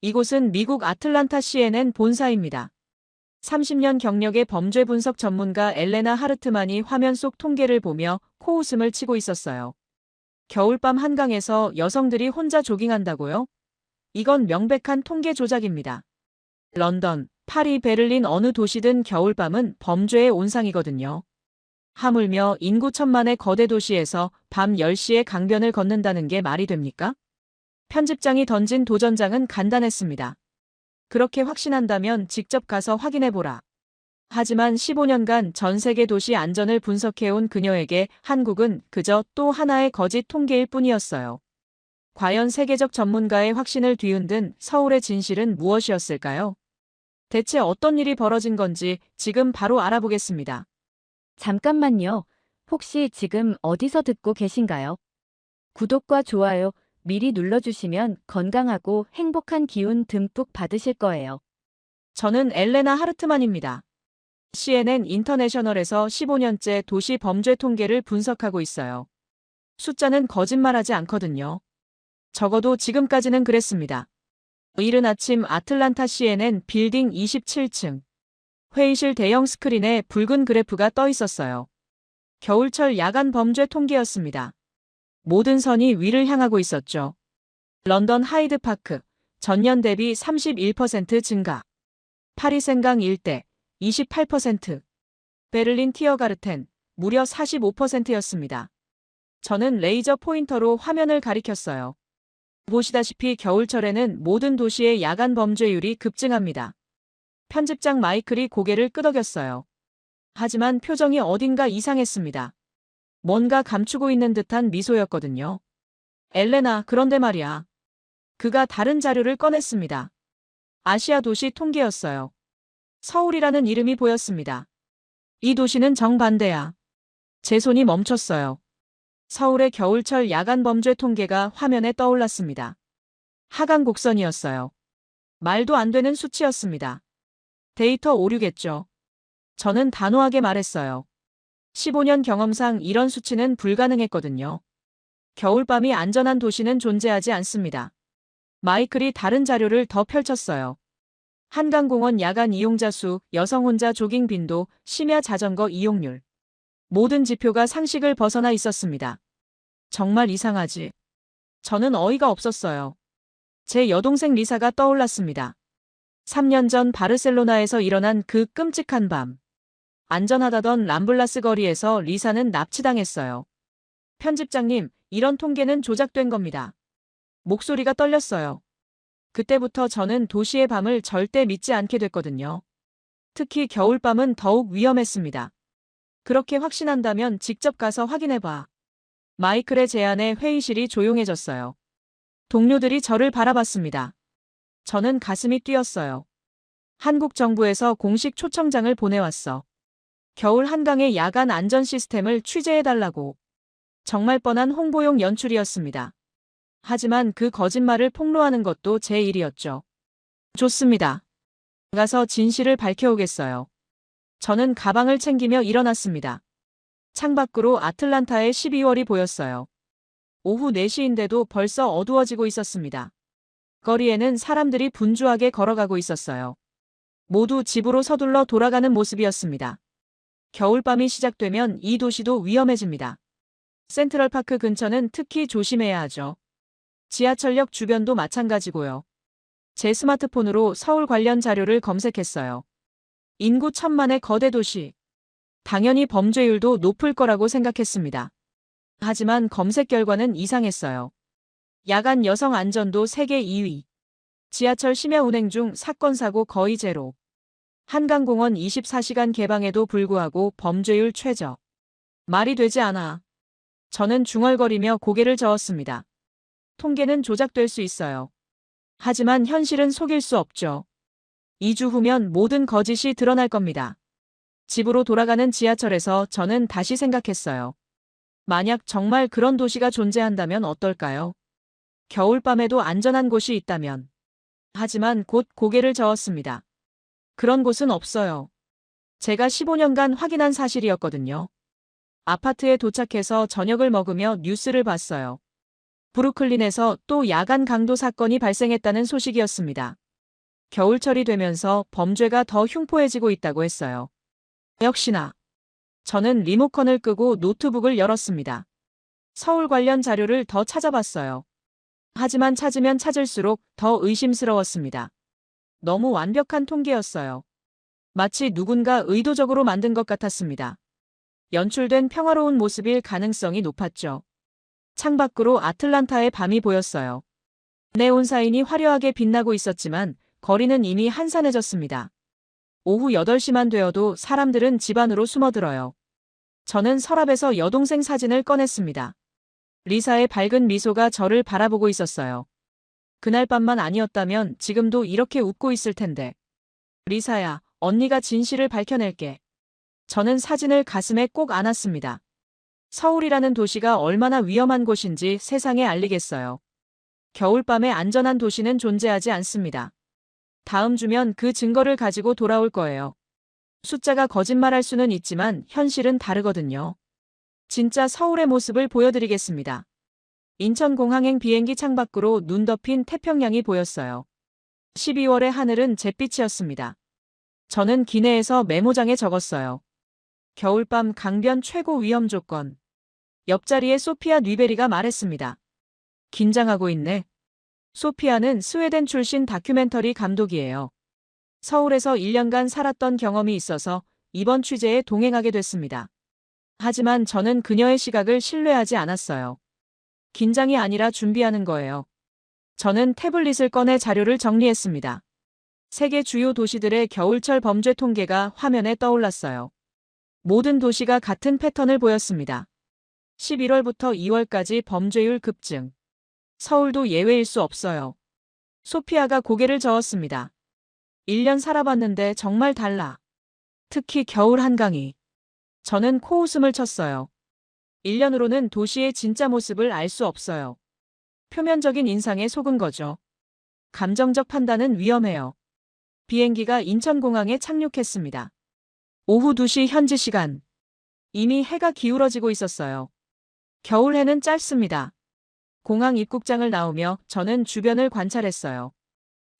이곳은 미국 아틀란타 CNN 본사입니다. 30년 경력의 범죄 분석 전문가 엘레나 하르트만이 화면 속 통계를 보며 코웃음을 치고 있었어요. 겨울밤 한강에서 여성들이 혼자 조깅한다고요? 이건 명백한 통계 조작입니다. 런던, 파리, 베를린 어느 도시든 겨울밤은 범죄의 온상이거든요. 하물며 인구 1,000만의 거대 도시에서 밤 10시에 강변을 걷는다는 게 말이 됩니까? 편집장이 던진 도전장은 간단했습니다. 그렇게 확신한다면 직접 가서 확인해보라. 하지만 15년간 전 세계 도시 안전을 분석해온 그녀에게 한국은 그저 또 하나의 거짓 통계일 뿐이었어요. 과연 세계적 전문가의 확신을 뒤흔든 서울의 진실은 무엇이었을까요? 대체 어떤 일이 벌어진 건지 지금 바로 알아보겠습니다. 잠깐만요. 혹시 지금 어디서 듣고 계신가요? 구독과 좋아요 미리 눌러주시면 건강하고 행복한 기운 듬뿍 받으실 거예요. 저는 엘레나 하르트만입니다. CNN 인터내셔널에서 15년째 도시 범죄 통계를 분석하고 있어요. 숫자는 거짓말하지 않거든요. 적어도 지금까지는 그랬습니다. 이른 아침 아틀란타 CNN 빌딩 27층. 회의실 대형 스크린에 붉은 그래프가 떠 있었어요. 겨울철 야간 범죄 통계였습니다. 모든 선이 위를 향하고 있었죠. 런던 하이드파크, 전년 대비 31% 증가. 파리 생강 일대, 28%. 베를린 티어가르텐, 무려 45%였습니다. 저는 레이저 포인터로 화면을 가리켰어요. 보시다시피 겨울철에는 모든 도시의 야간 범죄율이 급증합니다. 편집장 마이클이 고개를 끄덕였어요. 하지만 표정이 어딘가 이상했습니다. 뭔가 감추고 있는 듯한 미소였거든요. 엘레나, 그런데 말이야. 그가 다른 자료를 꺼냈습니다. 아시아 도시 통계였어요. 서울이라는 이름이 보였습니다. 이 도시는 정반대야. 제 손이 멈췄어요. 서울의 겨울철 야간 범죄 통계가 화면에 떠올랐습니다. 하강 곡선이었어요. 말도 안 되는 수치였습니다. 데이터 오류겠죠. 저는 단호하게 말했어요. 15년 경험상 이런 수치는 불가능했거든요. 겨울밤이 안전한 도시는 존재하지 않습니다. 마이클이 다른 자료를 더 펼쳤어요. 한강공원 야간 이용자 수, 여성 혼자 조깅 빈도, 심야 자전거 이용률. 모든 지표가 상식을 벗어나 있었습니다. 정말 이상하지. 저는 어이가 없었어요. 제 여동생 리사가 떠올랐습니다. 3년 전 바르셀로나에서 일어난 그 끔찍한 밤. 안전하다던 람블라스 거리에서 리사는 납치당했어요. 편집장님, 이런 통계는 조작된 겁니다. 목소리가 떨렸어요. 그때부터 저는 도시의 밤을 절대 믿지 않게 됐거든요. 특히 겨울밤은 더욱 위험했습니다. 그렇게 확신한다면 직접 가서 확인해봐. 마이클의 제안에 회의실이 조용해졌어요. 동료들이 저를 바라봤습니다. 저는 가슴이 뛰었어요. 한국 정부에서 공식 초청장을 보내왔어. 겨울 한강의 야간 안전 시스템을 취재해달라고. 정말 뻔한 홍보용 연출이었습니다. 하지만 그 거짓말을 폭로하는 것도 제 일이었죠. 좋습니다. 가서 진실을 밝혀오겠어요. 저는 가방을 챙기며 일어났습니다. 창밖으로 아틀란타의 12월이 보였어요. 오후 4시인데도 벌써 어두워지고 있었습니다. 거리에는 사람들이 분주하게 걸어가고 있었어요. 모두 집으로 서둘러 돌아가는 모습이었습니다. 겨울밤이 시작되면 이 도시도 위험해집니다. 센트럴파크 근처는 특히 조심해야 하죠. 지하철역 주변도 마찬가지고요. 제 스마트폰으로 서울 관련 자료를 검색했어요. 인구 1,000만의 거대 도시. 당연히 범죄율도 높을 거라고 생각했습니다. 하지만 검색 결과는 이상했어요. 야간 여성 안전도 세계 2위. 지하철 심야 운행 중 사건 사고 거의 제로. 한강공원 24시간 개방에도 불구하고 범죄율 최저. 말이 되지 않아. 저는 중얼거리며 고개를 저었습니다. 통계는 조작될 수 있어요. 하지만 현실은 속일 수 없죠. 2주 후면 모든 거짓이 드러날 겁니다. 집으로 돌아가는 지하철에서 저는 다시 생각했어요. 만약 정말 그런 도시가 존재한다면 어떨까요? 겨울밤에도 안전한 곳이 있다면. 하지만 곧 고개를 저었습니다. 그런 곳은 없어요. 제가 15년간 확인한 사실이었거든요. 아파트에 도착해서 저녁을 먹으며 뉴스를 봤어요. 브루클린에서 또 야간 강도 사건이 발생했다는 소식이었습니다. 겨울철이 되면서 범죄가 더 흉포해지고 있다고 했어요. 역시나 저는 리모컨을 끄고 노트북을 열었습니다. 서울 관련 자료를 더 찾아봤어요. 하지만 찾으면 찾을수록 더 의심스러웠습니다. 너무 완벽한 통계였어요. 마치 누군가 의도적으로 만든 것 같았습니다. 연출된 평화로운 모습일 가능성이 높았죠. 창밖으로 아틀란타의 밤이 보였어요. 네온 사인이 화려하게 빛나고 있었지만 거리는 이미 한산해졌습니다. 오후 8시만 되어도 사람들은 집 안으로 숨어들어요. 저는 서랍에서 여동생 사진을 꺼냈습니다. 리사의 밝은 미소가 저를 바라보고 있었어요. 그날 밤만 아니었다면 지금도 이렇게 웃고 있을 텐데. 리사야, 언니가 진실을 밝혀낼게. 저는 사진을 가슴에 꼭 안았습니다. 서울이라는 도시가 얼마나 위험한 곳인지 세상에 알리겠어요. 겨울밤에 안전한 도시는 존재하지 않습니다. 다음 주면 그 증거를 가지고 돌아올 거예요. 숫자가 거짓말할 수는 있지만 현실은 다르거든요. 진짜 서울의 모습을 보여드리겠습니다. 인천공항행 비행기 창밖으로 눈 덮인 태평양이 보였어요. 12월의 하늘은 잿빛이었습니다. 저는 기내에서 메모장에 적었어요. 겨울밤 강변 최고 위험 조건. 옆자리에 소피아 뉘베리가 말했습니다. 긴장하고 있네. 소피아는 스웨덴 출신 다큐멘터리 감독이에요. 서울에서 1년간 살았던 경험이 있어서 이번 취재에 동행하게 됐습니다. 하지만 저는 그녀의 시각을 신뢰하지 않았어요. 긴장이 아니라 준비하는 거예요. 저는 태블릿을 꺼내 자료를 정리했습니다. 세계 주요 도시들의 겨울철 범죄 통계가 화면에 떠올랐어요. 모든 도시가 같은 패턴을 보였습니다. 11월부터 2월까지 범죄율 급증. 서울도 예외일 수 없어요. 소피아가 고개를 저었습니다. 1년 살아봤는데 정말 달라. 특히 겨울 한강이. 저는 코웃음을 쳤어요. 1년으로는 도시의 진짜 모습을 알 수 없어요. 표면적인 인상에 속은 거죠. 감정적 판단은 위험해요. 비행기가 인천공항에 착륙했습니다. 오후 2시 현지 시간. 이미 해가 기울어지고 있었어요. 겨울 해는 짧습니다. 공항 입국장을 나오며 저는 주변을 관찰했어요.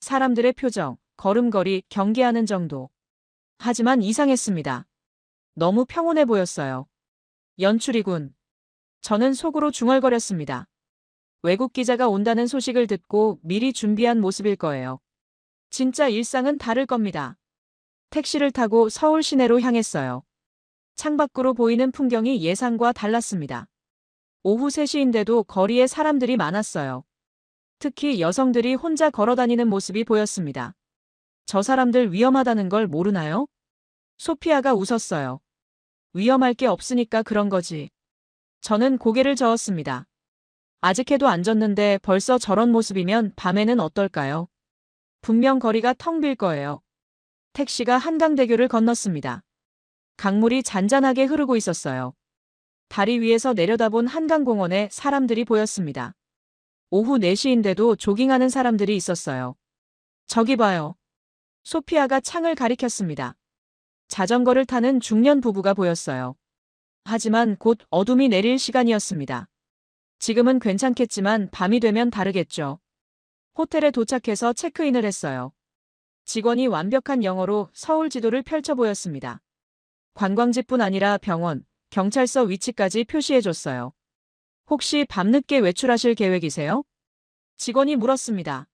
사람들의 표정, 걸음걸이, 경계하는 정도. 하지만 이상했습니다. 너무 평온해 보였어요. 연출이군. 저는 속으로 중얼거렸습니다. 외국 기자가 온다는 소식을 듣고 미리 준비한 모습일 거예요. 진짜 일상은 다를 겁니다. 택시를 타고 서울 시내로 향했어요. 창밖으로 보이는 풍경이 예상과 달랐습니다. 오후 3시인데도 거리에 사람들이 많았어요. 특히 여성들이 혼자 걸어다니는 모습이 보였습니다. 저 사람들 위험하다는 걸 모르나요? 소피아가 웃었어요. 위험할 게 없으니까 그런 거지. 저는 고개를 저었습니다. 아직 해도 안 졌는데 벌써 저런 모습이면 밤에는 어떨까요? 분명 거리가 텅 빌 거예요. 택시가 한강대교를 건넜습니다. 강물이 잔잔하게 흐르고 있었어요. 다리 위에서 내려다본 한강공원에 사람들이 보였습니다. 오후 4시인데도 조깅하는 사람들이 있었어요. 저기 봐요. 소피아가 창을 가리켰습니다. 자전거를 타는 중년 부부가 보였어요. 하지만 곧 어둠이 내릴 시간이었습니다. 지금은 괜찮겠지만 밤이 되면 다르겠죠. 호텔에 도착해서 체크인을 했어요. 직원이 완벽한 영어로 서울 지도를 펼쳐 보였습니다. 관광지뿐 아니라 병원, 경찰서 위치까지 표시해줬어요. 혹시 밤늦게 외출하실 계획이세요? 직원이 물었습니다.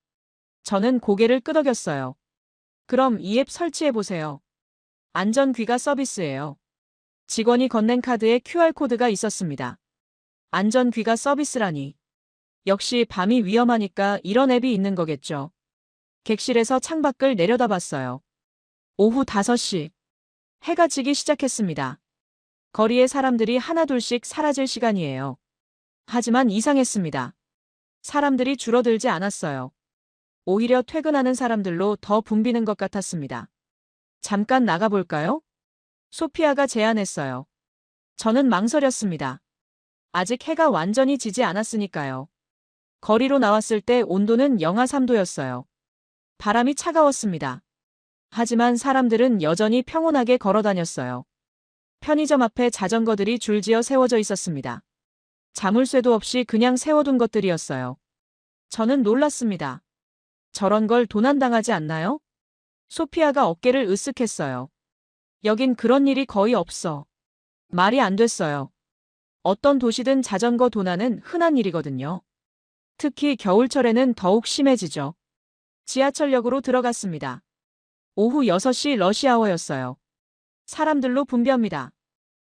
저는 고개를 끄덕였어요. 그럼 이 앱 설치해보세요. 안전귀가 서비스예요. 직원이 건넨 카드에 QR코드가 있었습니다. 안전귀가 서비스라니. 역시 밤이 위험하니까 이런 앱이 있는 거겠죠. 객실에서 창밖을 내려다봤어요. 오후 5시. 해가 지기 시작했습니다. 거리에 사람들이 하나둘씩 사라질 시간이에요. 하지만 이상했습니다. 사람들이 줄어들지 않았어요. 오히려 퇴근하는 사람들로 더 붐비는 것 같았습니다. 잠깐 나가볼까요? 소피아가 제안했어요. 저는 망설였습니다. 아직 해가 완전히 지지 않았으니까요. 거리로 나왔을 때 온도는 영하 3도였어요. 바람이 차가웠습니다. 하지만 사람들은 여전히 평온하게 걸어 다녔어요. 편의점 앞에 자전거들이 줄지어 세워져 있었습니다. 자물쇠도 없이 그냥 세워둔 것들이었어요. 저는 놀랐습니다. 저런 걸 도난당하지 않나요? 소피아가 어깨를 으쓱했어요. 여긴 그런 일이 거의 없어. 말이 안 됐어요. 어떤 도시든 자전거 도난은 흔한 일이거든요. 특히 겨울철에는 더욱 심해지죠. 지하철역으로 들어갔습니다. 오후 6시 러시아워였어요. 사람들로 붐볐니다.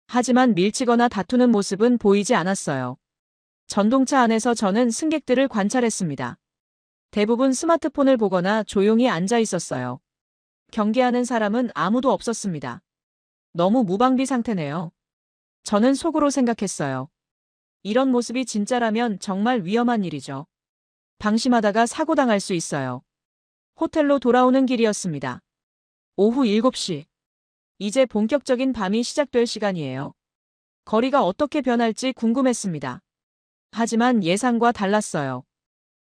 하지만 밀치거나 다투는 모습은 보이지 않았어요. 전동차 안에서 저는 승객들을 관찰했습니다. 대부분 스마트폰을 보거나 조용히 앉아 있었어요. 경계하는 사람은 아무도 없었습니다. 너무 무방비 상태네요. 저는 속으로 생각했어요. 이런 모습이 진짜라면 정말 위험한 일이죠. 방심하다가 사고당할 수 있어요. 호텔로 돌아오는 길이었습니다. 오후 7시. 이제 본격적인 밤이 시작될 시간이에요. 거리가 어떻게 변할지 궁금했습니다. 하지만 예상과 달랐어요.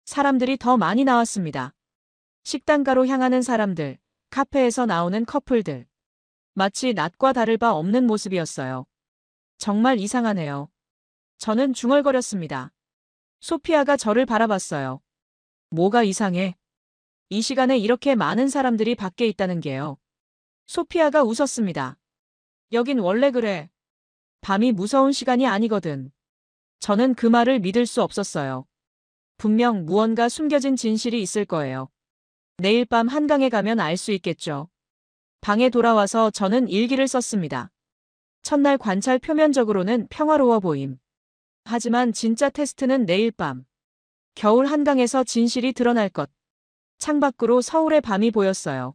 사람들이 더 많이 나왔습니다. 식당가로 향하는 사람들, 카페에서 나오는 커플들. 마치 낮과 다를 바 없는 모습이었어요. 정말 이상하네요. 저는 중얼거렸습니다. 소피아가 저를 바라봤어요. 뭐가 이상해? 이 시간에 이렇게 많은 사람들이 밖에 있다는 게요. 소피아가 웃었습니다. 여긴 원래 그래. 밤이 무서운 시간이 아니거든. 저는 그 말을 믿을 수 없었어요. 분명 무언가 숨겨진 진실이 있을 거예요. 내일 밤 한강에 가면 알 수 있겠죠. 방에 돌아와서 저는 일기를 썼습니다. 첫날 관찰 표면적으로는 평화로워 보임. 하지만 진짜 테스트는 내일 밤. 겨울 한강에서 진실이 드러날 것. 창밖으로 서울의 밤이 보였어요.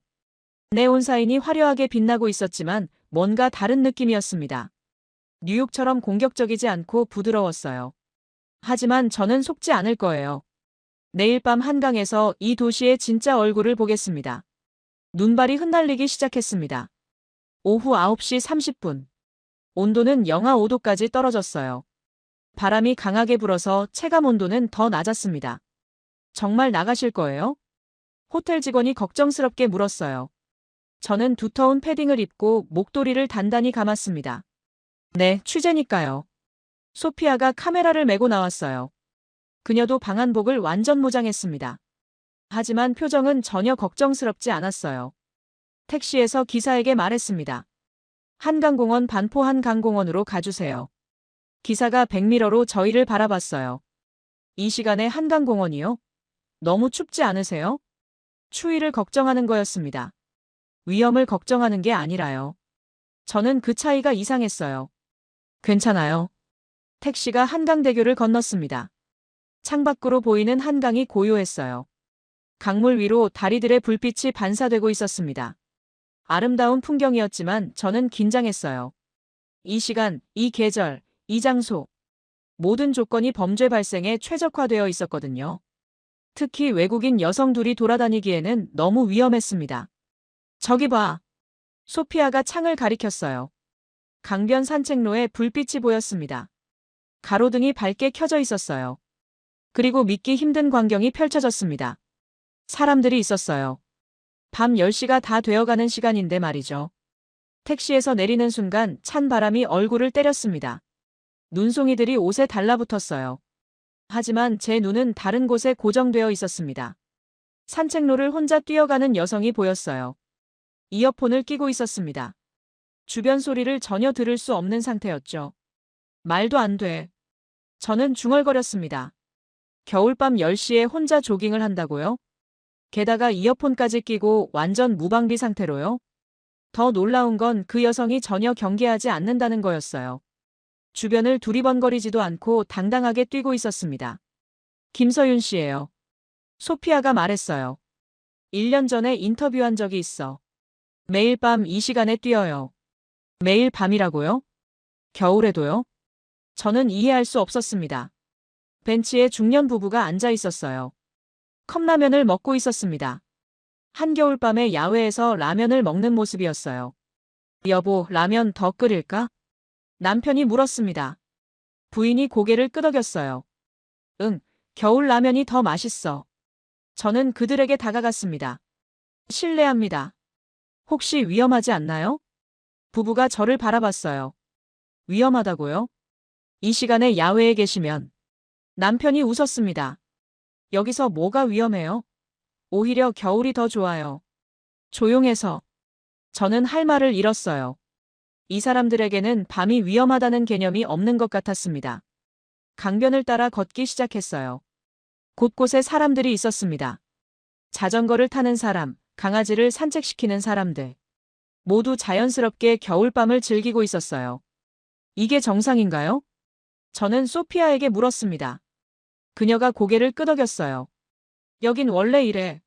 네온사인이 화려하게 빛나고 있었지만 뭔가 다른 느낌이었습니다. 뉴욕처럼 공격적이지 않고 부드러웠어요. 하지만 저는 속지 않을 거예요. 내일 밤 한강에서 이 도시의 진짜 얼굴을 보겠습니다. 눈발이 흩날리기 시작했습니다. 오후 9시 30분. 온도는 영하 5도까지 떨어졌어요. 바람이 강하게 불어서 체감 온도는 더 낮았습니다. 정말 나가실 거예요? 호텔 직원이 걱정스럽게 물었어요. 저는 두터운 패딩을 입고 목도리를 단단히 감았습니다. 네, 취재니까요. 소피아가 카메라를 메고 나왔어요. 그녀도 방한복을 완전 무장했습니다. 하지만 표정은 전혀 걱정스럽지 않았어요. 택시에서 기사에게 말했습니다. 한강공원 반포 한강공원으로 가주세요. 기사가 백미러로 저희를 바라봤어요. 이 시간에 한강공원이요? 너무 춥지 않으세요? 추위를 걱정하는 거였습니다. 위험을 걱정하는 게 아니라요. 저는 그 차이가 이상했어요. 괜찮아요. 택시가 한강대교를 건넜습니다. 창밖으로 보이는 한강이 고요했어요. 강물 위로 다리들의 불빛이 반사되고 있었습니다. 아름다운 풍경이었지만 저는 긴장했어요. 이 시간, 이 계절, 이 장소. 모든 조건이 범죄 발생에 최적화되어 있었거든요. 특히 외국인 여성 둘이 돌아다니기에는 너무 위험했습니다. 저기 봐. 소피아가 창을 가리켰어요. 강변 산책로에 불빛이 보였습니다. 가로등이 밝게 켜져 있었어요. 그리고 믿기 힘든 광경이 펼쳐졌습니다. 사람들이 있었어요. 밤 10시가 다 되어가는 시간인데 말이죠. 택시에서 내리는 순간 찬 바람이 얼굴을 때렸습니다. 눈송이들이 옷에 달라붙었어요. 하지만 제 눈은 다른 곳에 고정되어 있었습니다. 산책로를 혼자 뛰어가는 여성이 보였어요. 이어폰을 끼고 있었습니다. 주변 소리를 전혀 들을 수 없는 상태였죠. 말도 안 돼. 저는 중얼거렸습니다. 겨울밤 10시에 혼자 조깅을 한다고요? 게다가 이어폰까지 끼고 완전 무방비 상태로요? 더 놀라운 건 그 여성이 전혀 경계하지 않는다는 거였어요. 주변을 두리번거리지도 않고 당당하게 뛰고 있었습니다. 김서윤 씨예요. 소피아가 말했어요. 1년 전에 인터뷰한 적이 있어. 매일 밤 이 시간에 뛰어요. 매일 밤이라고요? 겨울에도요? 저는 이해할 수 없었습니다. 벤치에 중년 부부가 앉아 있었어요. 컵라면을 먹고 있었습니다. 한겨울밤에 야외에서 라면을 먹는 모습이었어요. 여보, 라면 더 끓일까? 남편이 물었습니다. 부인이 고개를 끄덕였어요. 응, 겨울 라면이 더 맛있어. 저는 그들에게 다가갔습니다. 실례합니다. 혹시 위험하지 않나요? 부부가 저를 바라봤어요. 위험하다고요? 이 시간에 야외에 계시면 남편이 웃었습니다. 여기서 뭐가 위험해요? 오히려 겨울이 더 좋아요. 조용해서. 저는 할 말을 잃었어요. 이 사람들에게는 밤이 위험하다는 개념이 없는 것 같았습니다. 강변을 따라 걷기 시작했어요. 곳곳에 사람들이 있었습니다. 자전거를 타는 사람, 강아지를 산책시키는 사람들. 모두 자연스럽게 겨울밤을 즐기고 있었어요. 이게 정상인가요? 저는 소피아에게 물었습니다. 그녀가 고개를 끄덕였어요. 여긴 원래 이래.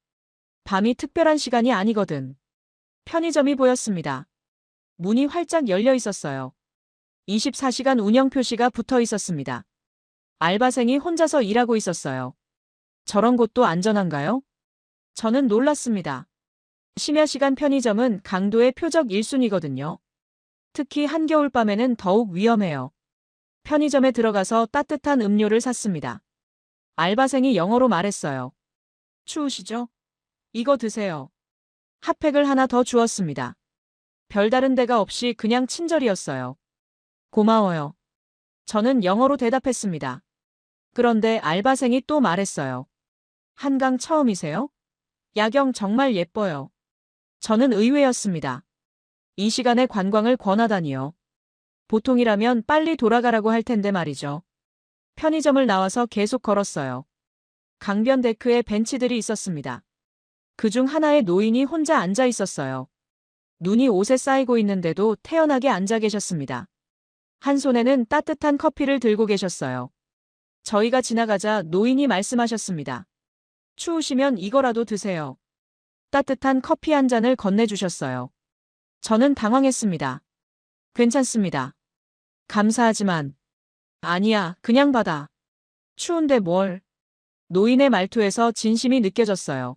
밤이 특별한 시간이 아니거든. 편의점이 보였습니다. 문이 활짝 열려 있었어요. 24시간 운영 표시가 붙어 있었습니다. 알바생이 혼자서 일하고 있었어요. 저런 곳도 안전한가요? 저는 놀랐습니다. 심야 시간 편의점은 강도의 표적 1순위거든요. 특히 한겨울밤에는 더욱 위험해요. 편의점에 들어가서 따뜻한 음료를 샀습니다. 알바생이 영어로 말했어요. 추우시죠? 이거 드세요. 핫팩을 하나 더 주었습니다. 별다른 데가 없이 그냥 친절이었어요. 고마워요. 저는 영어로 대답했습니다. 그런데 알바생이 또 말했어요. 한강 처음이세요? 야경 정말 예뻐요. 저는 의외였습니다. 이 시간에 관광을 권하다니요. 보통이라면 빨리 돌아가라고 할 텐데 말이죠. 편의점을 나와서 계속 걸었어요. 강변 데크에 벤치들이 있었습니다. 그중 하나에 노인이 혼자 앉아 있었어요. 눈이 옷에 쌓이고 있는데도 태연하게 앉아 계셨습니다. 한 손에는 따뜻한 커피를 들고 계셨어요. 저희가 지나가자 노인이 말씀하셨습니다. 추우시면 이거라도 드세요. 따뜻한 커피 한 잔을 건네주셨어요. 저는 당황했습니다. 괜찮습니다. 감사하지만. 아니야, 그냥 받아. 추운데 뭘. 노인의 말투에서 진심이 느껴졌어요.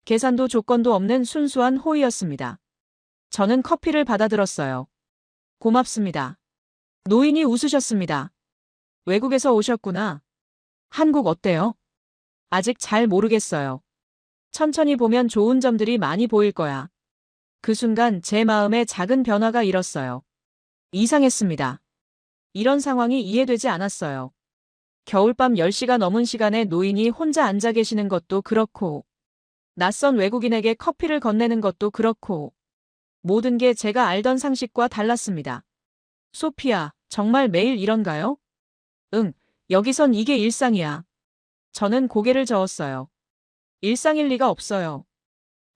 계산도 조건도 없는 순수한 호의였습니다. 저는 커피를 받아들었어요. 고맙습니다. 노인이 웃으셨습니다. 외국에서 오셨구나. 한국 어때요? 아직 잘 모르겠어요. 천천히 보면 좋은 점들이 많이 보일 거야. 그 순간 제 마음에 작은 변화가 일었어요. 이상했습니다. 이런 상황이 이해되지 않았어요. 겨울밤 10시가 넘은 시간에 노인이 혼자 앉아 계시는 것도 그렇고, 낯선 외국인에게 커피를 건네는 것도 그렇고, 모든 게 제가 알던 상식과 달랐습니다. 소피아, 정말 매일 이런가요? 응, 여기선 이게 일상이야. 저는 고개를 저었어요. 일상일 리가 없어요.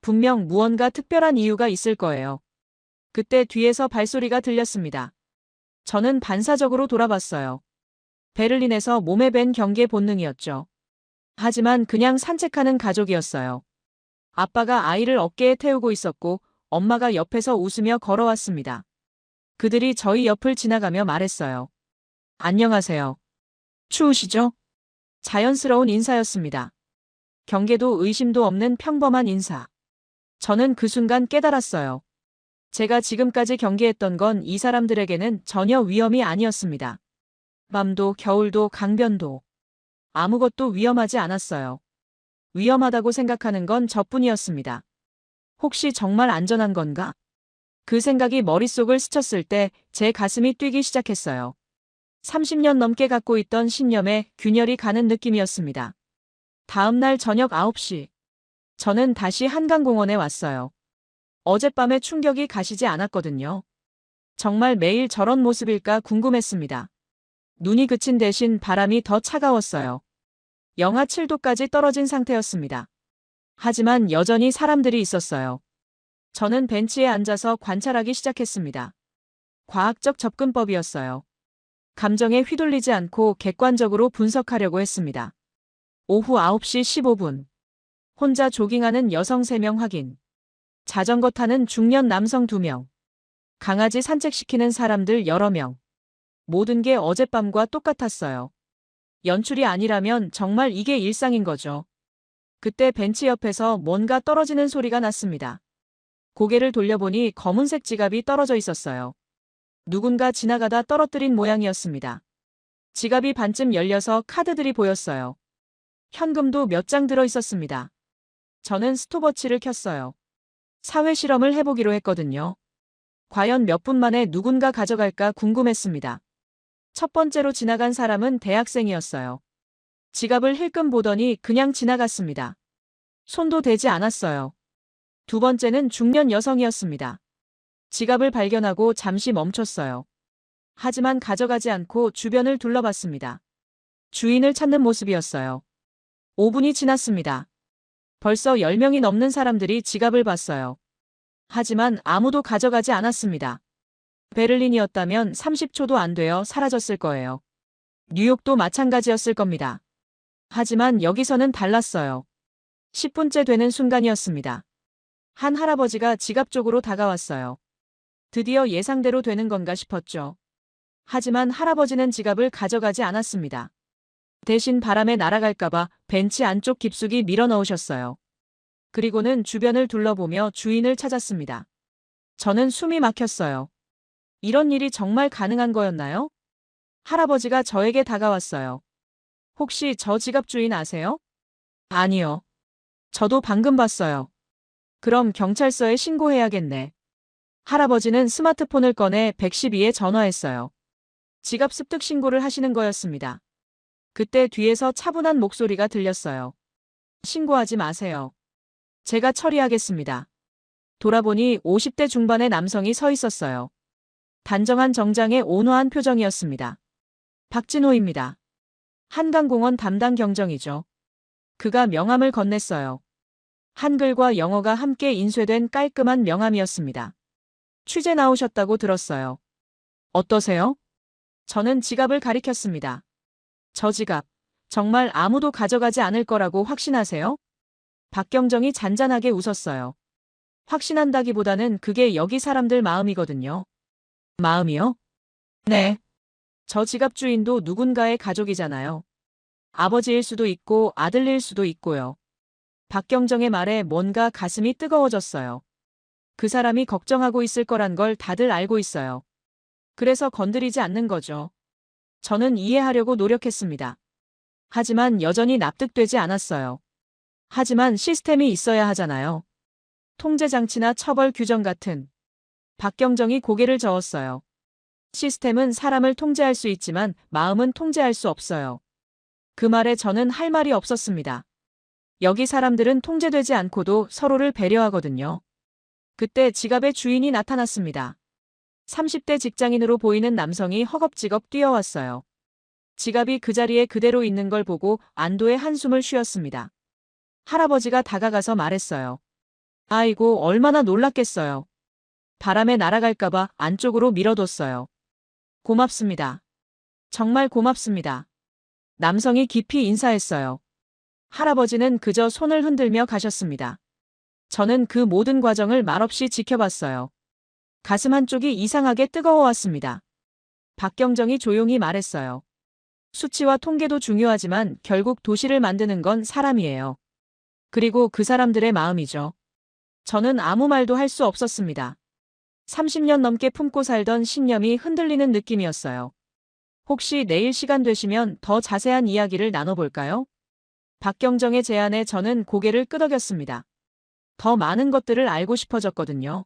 분명 무언가 특별한 이유가 있을 거예요. 그때 뒤에서 발소리가 들렸습니다. 저는 반사적으로 돌아봤어요. 베를린에서 몸에 밴 경계 본능이었죠. 하지만 그냥 산책하는 가족이었어요. 아빠가 아이를 어깨에 태우고 있었고 엄마가 옆에서 웃으며 걸어왔습니다. 그들이 저희 옆을 지나가며 말했어요. 안녕하세요. 추우시죠? 자연스러운 인사였습니다. 경계도 의심도 없는 평범한 인사. 저는 그 순간 깨달았어요. 제가 지금까지 경계했던 건 이 사람들에게는 전혀 위험이 아니었습니다. 밤도 겨울도 강변도 아무것도 위험하지 않았어요. 위험하다고 생각하는 건 저뿐이었습니다. 혹시 정말 안전한 건가? 그 생각이 머릿속을 스쳤을 때 제 가슴이 뛰기 시작했어요. 30년 넘게 갖고 있던 신념에 균열이 가는 느낌이었습니다. 다음 날 저녁 9시. 저는 다시 한강공원에 왔어요. 어젯밤의 충격이 가시지 않았거든요. 정말 매일 저런 모습일까 궁금했습니다. 눈이 그친 대신 바람이 더 차가웠어요. 영하 7도까지 떨어진 상태였습니다. 하지만 여전히 사람들이 있었어요. 저는 벤치에 앉아서 관찰하기 시작했습니다. 과학적 접근법이었어요. 감정에 휘둘리지 않고 객관적으로 분석하려고 했습니다. 오후 9시 15분. 혼자 조깅하는 여성 3명 확인. 자전거 타는 중년 남성 2명. 강아지 산책시키는 사람들 여러 명. 모든 게 어젯밤과 똑같았어요. 연출이 아니라면 정말 이게 일상인 거죠. 그때 벤치 옆에서 뭔가 떨어지는 소리가 났습니다. 고개를 돌려보니 검은색 지갑이 떨어져 있었어요. 누군가 지나가다 떨어뜨린 모양이었습니다. 지갑이 반쯤 열려서 카드들이 보였어요. 현금도 몇 장 들어 있었습니다. 저는 스톱워치를 켰어요. 사회 실험을 해보기로 했거든요. 과연 몇 분 만에 누군가 가져갈까 궁금했습니다. 첫 번째로 지나간 사람은 대학생이었어요. 지갑을 힐끔 보더니 그냥 지나갔습니다. 손도 대지 않았어요. 두 번째는 중년 여성이었습니다. 지갑을 발견하고 잠시 멈췄어요. 하지만 가져가지 않고 주변을 둘러봤습니다. 주인을 찾는 모습이었어요. 5분이 지났습니다. 벌써 10명이 넘는 사람들이 지갑을 봤어요. 하지만 아무도 가져가지 않았습니다. 베를린이었다면 30초도 안 되어 사라졌을 거예요. 뉴욕도 마찬가지였을 겁니다. 하지만 여기서는 달랐어요. 10분째 되는 순간이었습니다. 한 할아버지가 지갑 쪽으로 다가왔어요. 드디어 예상대로 되는 건가 싶었죠. 하지만 할아버지는 지갑을 가져가지 않았습니다. 대신 바람에 날아갈까봐 벤치 안쪽 깊숙이 밀어 넣으셨어요. 그리고는 주변을 둘러보며 주인을 찾았습니다. 저는 숨이 막혔어요. 이런 일이 정말 가능한 거였나요? 할아버지가 저에게 다가왔어요. 혹시 저 지갑 주인 아세요? 아니요. 저도 방금 봤어요. 그럼 경찰서에 신고해야겠네. 할아버지는 스마트폰을 꺼내 112에 전화했어요. 지갑 습득 신고를 하시는 거였습니다. 그때 뒤에서 차분한 목소리가 들렸어요. 신고하지 마세요. 제가 처리하겠습니다. 돌아보니 50대 중반의 남성이 서 있었어요. 단정한 정장에 온화한 표정이었습니다. 박진호입니다. 한강공원 담당 경정이죠. 그가 명함을 건넸어요. 한글과 영어가 함께 인쇄된 깔끔한 명함이었습니다. 취재 나오셨다고 들었어요. 어떠세요? 저는 지갑을 가리켰습니다. 저 지갑, 정말 아무도 가져가지 않을 거라고 확신하세요? 박경정이 잔잔하게 웃었어요. 확신한다기보다는 그게 여기 사람들 마음이거든요. 마음이요? 네. 저 지갑 주인도 누군가의 가족이잖아요. 아버지일 수도 있고 아들일 수도 있고요. 박경정의 말에 뭔가 가슴이 뜨거워졌어요. 그 사람이 걱정하고 있을 거란 걸 다들 알고 있어요. 그래서 건드리지 않는 거죠. 저는 이해하려고 노력했습니다. 하지만 여전히 납득되지 않았어요. 하지만 시스템이 있어야 하잖아요. 통제 장치나 처벌 규정 같은. 박경정이 고개를 저었어요. 시스템은 사람을 통제할 수 있지만 마음은 통제할 수 없어요. 그 말에 저는 할 말이 없었습니다. 여기 사람들은 통제되지 않고도 서로를 배려하거든요. 그때 지갑의 주인이 나타났습니다. 30대 직장인으로 보이는 남성이 허겁지겁 뛰어왔어요. 지갑이 그 자리에 그대로 있는 걸 보고 안도의 한숨을 쉬었습니다. 할아버지가 다가가서 말했어요. 아이고, 얼마나 놀랐겠어요. 바람에 날아갈까봐 안쪽으로 밀어뒀어요. 고맙습니다. 정말 고맙습니다. 남성이 깊이 인사했어요. 할아버지는 그저 손을 흔들며 가셨습니다. 저는 그 모든 과정을 말없이 지켜봤어요. 가슴 한쪽이 이상하게 뜨거워왔습니다. 박경정이 조용히 말했어요. 수치와 통계도 중요하지만 결국 도시를 만드는 건 사람이에요. 그리고 그 사람들의 마음이죠. 저는 아무 말도 할 수 없었습니다. 30년 넘게 품고 살던 신념이 흔들리는 느낌이었어요. 혹시 내일 시간 되시면 더 자세한 이야기를 나눠볼까요? 박경정의 제안에 저는 고개를 끄덕였습니다. 더 많은 것들을 알고 싶어졌거든요.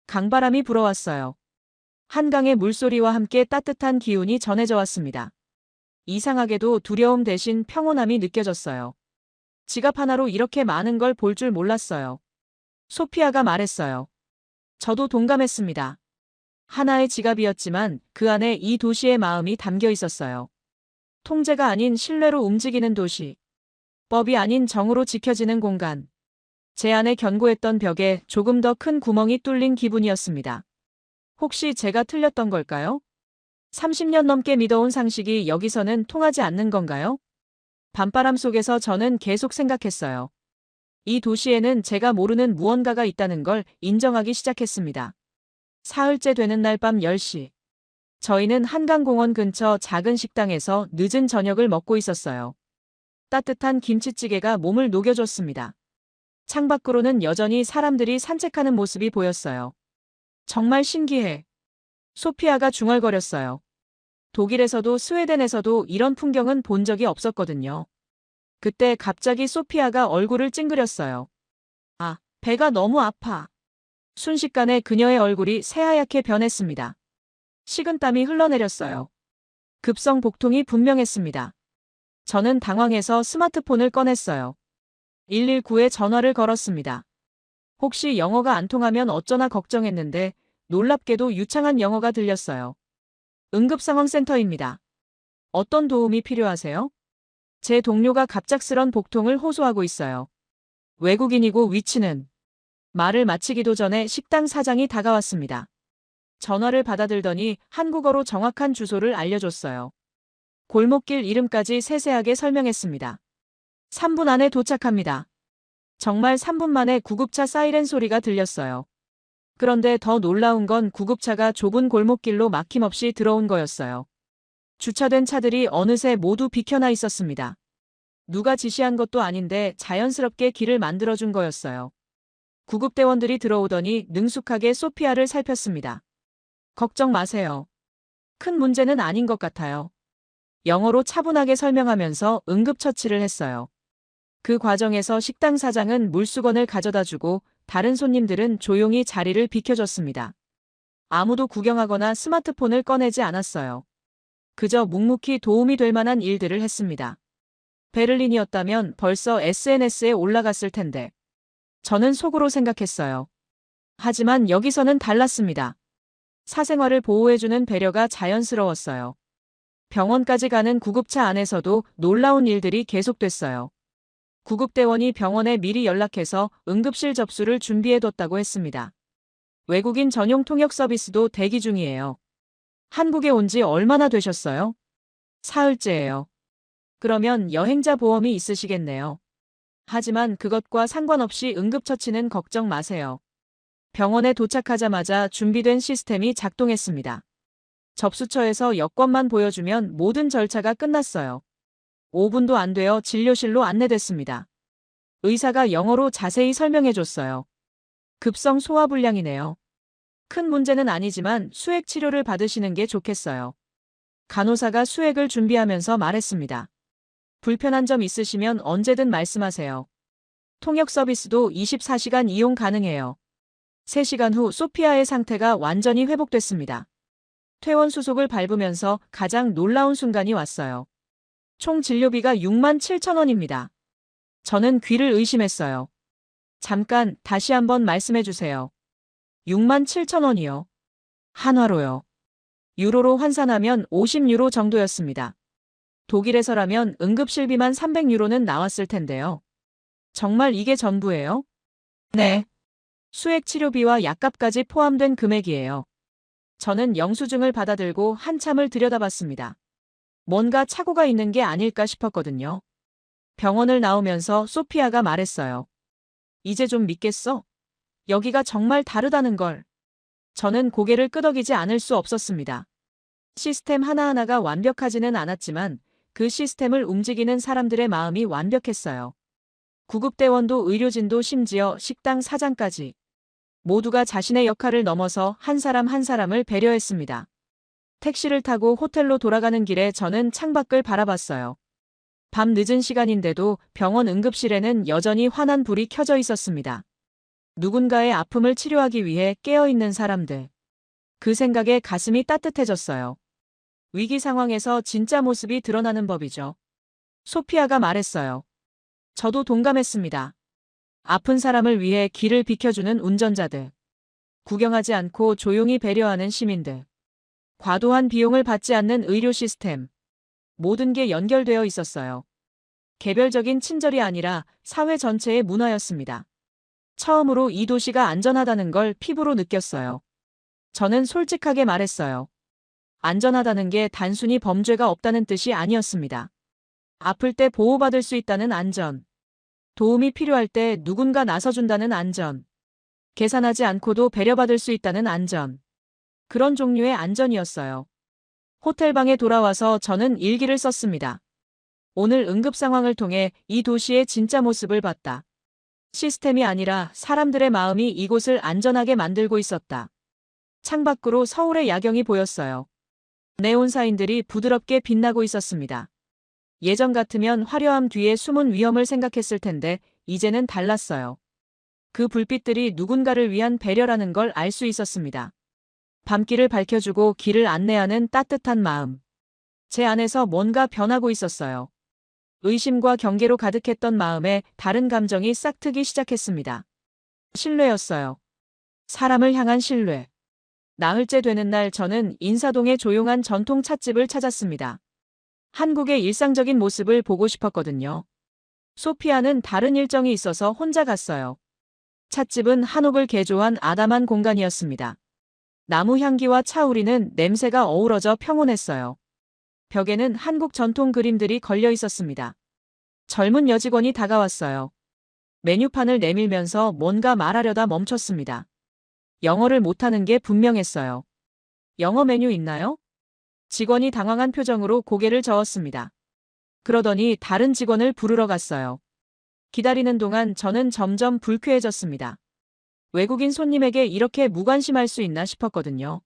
강바람이 불어왔어요. 한강의 물소리와 함께 따뜻한 기운이 전해져 왔습니다. 이상하게도 두려움 대신 평온함이 느껴졌어요. 지갑 하나로 이렇게 많은 걸 볼 줄 몰랐어요. 소피아가 말했어요. 저도 동감했습니다. 하나의 지갑이었지만 그 안에 이 도시의 마음이 담겨 있었어요. 통제가 아닌 신뢰로 움직이는 도시. 법이 아닌 정으로 지켜지는 공간. 제 안에 견고했던 벽에 조금 더 큰 구멍이 뚫린 기분이었습니다. 혹시 제가 틀렸던 걸까요? 30년 넘게 믿어온 상식이 여기서는 통하지 않는 건가요? 밤바람 속에서 저는 계속 생각했어요. 이 도시에는 제가 모르는 무언가가 있다는 걸 인정하기 시작했습니다. 사흘째 되는 날 밤 10시. 저희는 한강공원 근처 작은 식당에서 늦은 저녁을 먹고 있었어요. 따뜻한 김치찌개가 몸을 녹여줬습니다. 창밖으로는 여전히 사람들이 산책하는 모습이 보였어요. 정말 신기해. 소피아가 중얼거렸어요. 독일에서도 스웨덴에서도 이런 풍경은 본 적이 없었거든요. 그때 갑자기 소피아가 얼굴을 찡그렸어요. 아, 배가 너무 아파. 순식간에 그녀의 얼굴이 새하얗게 변했습니다. 식은땀이 흘러내렸어요. 급성 복통이 분명했습니다. 저는 당황해서 스마트폰을 꺼냈어요. 119에 전화를 걸었습니다. 혹시 영어가 안 통하면 어쩌나 걱정했는데 놀랍게도 유창한 영어가 들렸어요. 응급상황센터입니다. 어떤 도움이 필요하세요? 제 동료가 갑작스런 복통을 호소하고 있어요. 외국인이고 위치는. 말을 마치기도 전에 식당 사장이 다가왔습니다. 전화를 받아들더니 한국어로 정확한 주소를 알려줬어요. 골목길 이름까지 세세하게 설명했습니다. 3분 안에 도착합니다. 정말 3분 만에 구급차 사이렌 소리가 들렸어요. 그런데 더 놀라운 건 구급차가 좁은 골목길로 막힘없이 들어온 거였어요. 주차된 차들이 어느새 모두 비켜나 있었습니다. 누가 지시한 것도 아닌데 자연스럽게 길을 만들어준 거였어요. 구급대원들이 들어오더니 능숙하게 소피아를 살폈습니다. 걱정 마세요. 큰 문제는 아닌 것 같아요. 영어로 차분하게 설명하면서 응급처치를 했어요. 그 과정에서 식당 사장은 물수건을 가져다주고 다른 손님들은 조용히 자리를 비켜줬습니다. 아무도 구경하거나 스마트폰을 꺼내지 않았어요. 그저 묵묵히 도움이 될 만한 일들을 했습니다. 베를린이었다면 벌써 SNS에 올라갔을 텐데. 저는 속으로 생각했어요. 하지만 여기서는 달랐습니다. 사생활을 보호해주는 배려가 자연스러웠어요. 병원까지 가는 구급차 안에서도 놀라운 일들이 계속됐어요. 구급대원이 병원에 미리 연락해서 응급실 접수를 준비해뒀다고 했습니다. 외국인 전용 통역 서비스도 대기 중이에요. 한국에 온 지 얼마나 되셨어요? 사흘째예요. 그러면 여행자 보험이 있으시겠네요. 하지만 그것과 상관없이 응급처치는 걱정 마세요. 병원에 도착하자마자 준비된 시스템이 작동했습니다. 접수처에서 여권만 보여주면 모든 절차가 끝났어요. 5분도 안 되어 진료실로 안내됐습니다. 의사가 영어로 자세히 설명해줬어요. 급성 소화불량이네요. 큰 문제는 아니지만 수액 치료를 받으시는 게 좋겠어요. 간호사가 수액을 준비하면서 말했습니다. 불편한 점 있으시면 언제든 말씀하세요. 통역 서비스도 24시간 이용 가능해요. 3시간 후 소피아의 상태가 완전히 회복됐습니다. 퇴원 수속을 밟으면서 가장 놀라운 순간이 왔어요. 총 진료비가 6만 7천 원입니다. 저는 귀를 의심했어요. 잠깐 다시 한번 말씀해 주세요. 6만 7천 원이요. 한화로요. 유로로 환산하면 50유로 정도였습니다. 독일에서라면 응급실비만 300유로는 나왔을 텐데요. 정말 이게 전부예요? 네. 수액 치료비와 약값까지 포함된 금액이에요. 저는 영수증을 받아들고 한참을 들여다봤습니다. 뭔가 착오가 있는 게 아닐까 싶었거든요. 병원을 나오면서 소피아가 말했어요. 이제 좀 믿겠어? 여기가 정말 다르다는 걸. 저는 고개를 끄덕이지 않을 수 없었습니다. 시스템 하나하나가 완벽하지는 않았지만 그 시스템을 움직이는 사람들의 마음이 완벽했어요. 구급대원도 의료진도 심지어 식당 사장까지. 모두가 자신의 역할을 넘어서 한 사람 한 사람을 배려했습니다. 택시를 타고 호텔로 돌아가는 길에 저는 창밖을 바라봤어요. 밤 늦은 시간인데도 병원 응급실에는 여전히 환한 불이 켜져 있었습니다. 누군가의 아픔을 치료하기 위해 깨어있는 사람들. 그 생각에 가슴이 따뜻해졌어요. 위기 상황에서 진짜 모습이 드러나는 법이죠. 소피아가 말했어요. 저도 동감했습니다. 아픈 사람을 위해 길을 비켜주는 운전자들. 구경하지 않고 조용히 배려하는 시민들. 과도한 비용을 받지 않는 의료 시스템. 모든 게 연결되어 있었어요. 개별적인 친절이 아니라 사회 전체의 문화였습니다. 처음으로 이 도시가 안전하다는 걸 피부로 느꼈어요. 저는 솔직하게 말했어요. 안전하다는 게 단순히 범죄가 없다는 뜻이 아니었습니다. 아플 때 보호받을 수 있다는 안전. 도움이 필요할 때 누군가 나서준다는 안전. 계산하지 않고도 배려받을 수 있다는 안전. 그런 종류의 안전이었어요. 호텔방에 돌아와서 저는 일기를 썼습니다. 오늘 응급 상황을 통해 이 도시의 진짜 모습을 봤다. 시스템이 아니라 사람들의 마음이 이곳을 안전하게 만들고 있었다. 창밖으로 서울의 야경이 보였어요. 네온사인들이 부드럽게 빛나고 있었습니다. 예전 같으면 화려함 뒤에 숨은 위험을 생각했을 텐데 이제는 달랐어요. 그 불빛들이 누군가를 위한 배려라는 걸 알 수 있었습니다. 밤길을 밝혀주고 길을 안내하는 따뜻한 마음. 제 안에서 뭔가 변하고 있었어요. 의심과 경계로 가득했던 마음에 다른 감정이 싹트기 시작했습니다. 신뢰였어요. 사람을 향한 신뢰. 나흘째 되는 날 저는 인사동의 조용한 전통 찻집을 찾았습니다. 한국의 일상적인 모습을 보고 싶었거든요. 소피아는 다른 일정이 있어서 혼자 갔어요. 찻집은 한옥을 개조한 아담한 공간이었습니다. 나무 향기와 차우리는 냄새가 어우러져 평온했어요. 벽에는 한국 전통 그림들이 걸려 있었습니다. 젊은 여직원이 다가왔어요. 메뉴판을 내밀면서 뭔가 말하려다 멈췄습니다. 영어를 못하는 게 분명했어요. 영어 메뉴 있나요? 직원이 당황한 표정으로 고개를 저었습니다. 그러더니 다른 직원을 부르러 갔어요. 기다리는 동안 저는 점점 불쾌해졌습니다. 외국인 손님에게 이렇게 무관심할 수 있나 싶었거든요.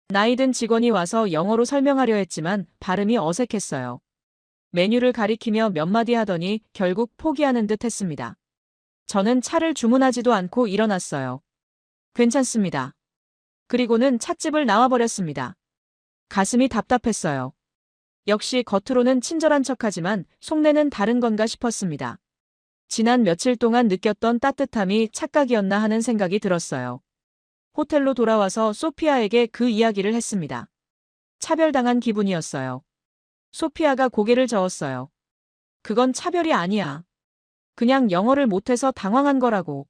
나이든 직원이 와서 영어로 설명하려 했지만 발음이 어색했어요. 메뉴를 가리키며 몇 마디 하더니 결국 포기하는 듯 했습니다. 저는 차를 주문하지도 않고 일어났어요. 괜찮습니다. 그리고는 찻집을 나와버렸습니다. 가슴이 답답했어요. 역시 겉으로는 친절한 척하지만 속내는 다른 건가 싶었습니다. 지난 며칠 동안 느꼈던 따뜻함이 착각이었나 하는 생각이 들었어요. 호텔로 돌아와서 소피아에게 그 이야기를 했습니다. 차별당한 기분이었어요. 소피아가 고개를 저었어요. 그건 차별이 아니야. 그냥 영어를 못해서 당황한 거라고.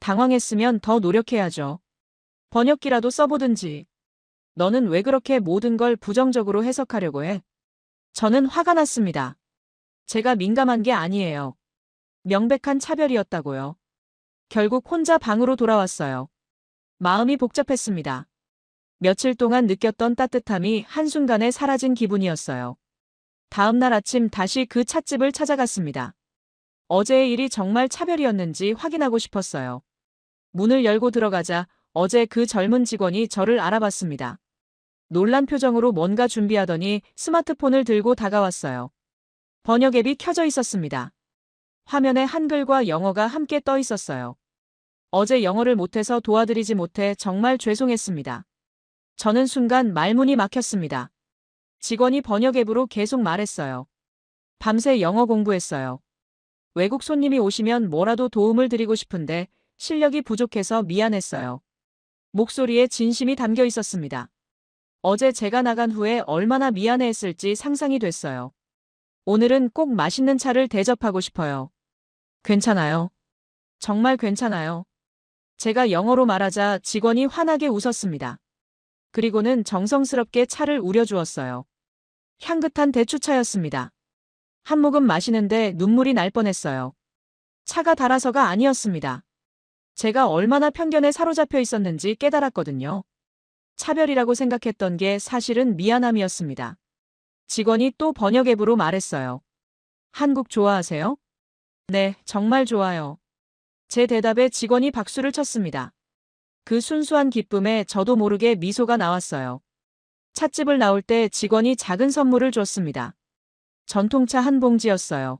당황했으면 더 노력해야죠. 번역기라도 써보든지. 너는 왜 그렇게 모든 걸 부정적으로 해석하려고 해? 저는 화가 났습니다. 제가 민감한 게 아니에요. 명백한 차별이었다고요. 결국 혼자 방으로 돌아왔어요. 마음이 복잡했습니다. 며칠 동안 느꼈던 따뜻함이 한순간에 사라진 기분이었어요. 다음 날 아침 다시 그 찻집을 찾아갔습니다. 어제의 일이 정말 차별이었는지 확인하고 싶었어요. 문을 열고 들어가자 어제 그 젊은 직원이 저를 알아봤습니다. 놀란 표정으로 뭔가 준비하더니 스마트폰을 들고 다가왔어요. 번역 앱이 켜져 있었습니다. 화면에 한글과 영어가 함께 떠 있었어요. 어제 영어를 못해서 도와드리지 못해 정말 죄송했습니다. 저는 순간 말문이 막혔습니다. 직원이 번역 앱으로 계속 말했어요. 밤새 영어 공부했어요. 외국 손님이 오시면 뭐라도 도움을 드리고 싶은데 실력이 부족해서 미안했어요. 목소리에 진심이 담겨 있었습니다. 어제 제가 나간 후에 얼마나 미안해했을지 상상이 됐어요. 오늘은 꼭 맛있는 차를 대접하고 싶어요. 괜찮아요. 정말 괜찮아요. 제가 영어로 말하자 직원이 환하게 웃었습니다. 그리고는 정성스럽게 차를 우려주었어요. 향긋한 대추차였습니다. 한 모금 마시는데 눈물이 날 뻔했어요. 차가 달아서가 아니었습니다. 제가 얼마나 편견에 사로잡혀 있었는지 깨달았거든요. 차별이라고 생각했던 게 사실은 미안함이었습니다. 직원이 또 번역 앱으로 말했어요. 한국 좋아하세요? 네, 정말 좋아요. 제 대답에 직원이 박수를 쳤습니다. 그 순수한 기쁨에 저도 모르게 미소가 나왔어요. 찻집을 나올 때 직원이 작은 선물을 줬습니다. 전통차 한 봉지였어요.